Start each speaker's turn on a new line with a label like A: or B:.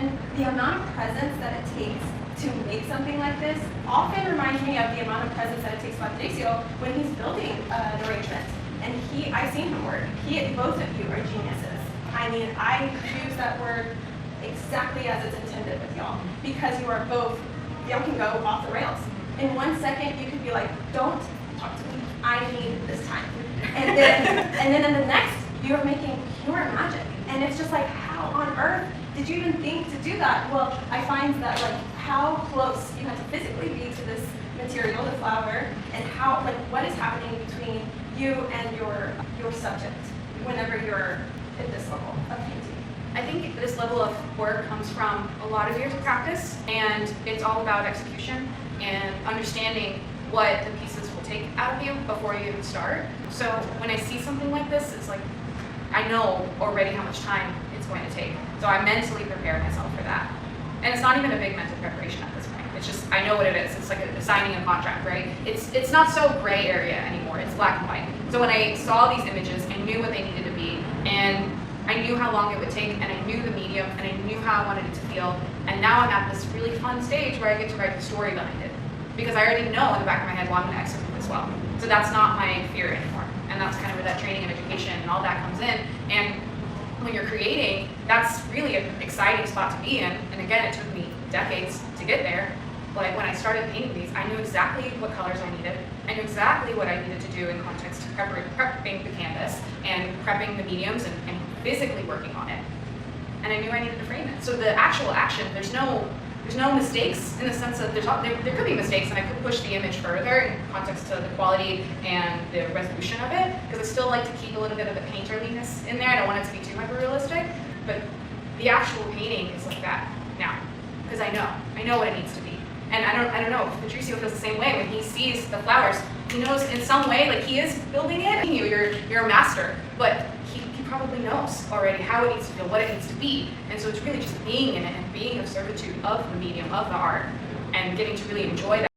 A: And the amount of presence that it takes to make something like this often reminds me of the amount of presence that it takes Patricio when he's building an arrangement. And I've seen him work. Both of you are geniuses. I mean, I use that word exactly as it's intended with y'all, because you are both, y'all can go off the rails. In 1 second, you could be like, don't talk to me, I need this time. And then in the next, you're making pure magic. And it's just like, how on earth did you even think to do that? Well, I find that like how close you have to physically be to this material, the flower, and how, like, what is happening between you and your subject whenever you're at this level of painting.
B: I think this level of work comes from a lot of years of practice, and it's all about execution and understanding what the pieces will take out of you before you even start. So when I see something like this, it's like, I know already how much time it's going to take. So I mentally prepare myself for that. And it's not even a big mental preparation at this point. It's just, I know what it is. It's like signing a contract, right? It's not so gray area anymore. It's black and white. So when I saw these images, I knew what they needed to be, and I knew how long it would take, and I knew the medium, and I knew how I wanted it to feel. And now I'm at this really fun stage where I get to write the story behind it. Because I already know in the back of my head, well, I'm going to execute this well. So that's not my fear anymore. And that's kind of where that training and education and all that comes in. And when you're creating, that's really an exciting spot to be in. And again, it took me decades to get there. But when I started painting these, I knew exactly what colors I needed. I knew exactly what I needed to do in context of prepping the canvas and prepping the mediums and physically working on it. And I knew I needed to frame it. So the actual action, there's no mistakes in the sense that there could be mistakes, and I could push the image further in context to the quality and the resolution of it, because I still like to keep a little bit of the painterliness in there. I don't want it to be too hyper-realistic, but the actual painting is like that now, because I know what it needs to be. And I don't know if Patricio feels the same way. When he sees the flowers, he knows in some way, like, he is building it. You're a master, but he probably knows already how it needs to feel, what it needs to be. And so it's really just being in it and being of servitude of the medium, of the art, and getting to really enjoy that.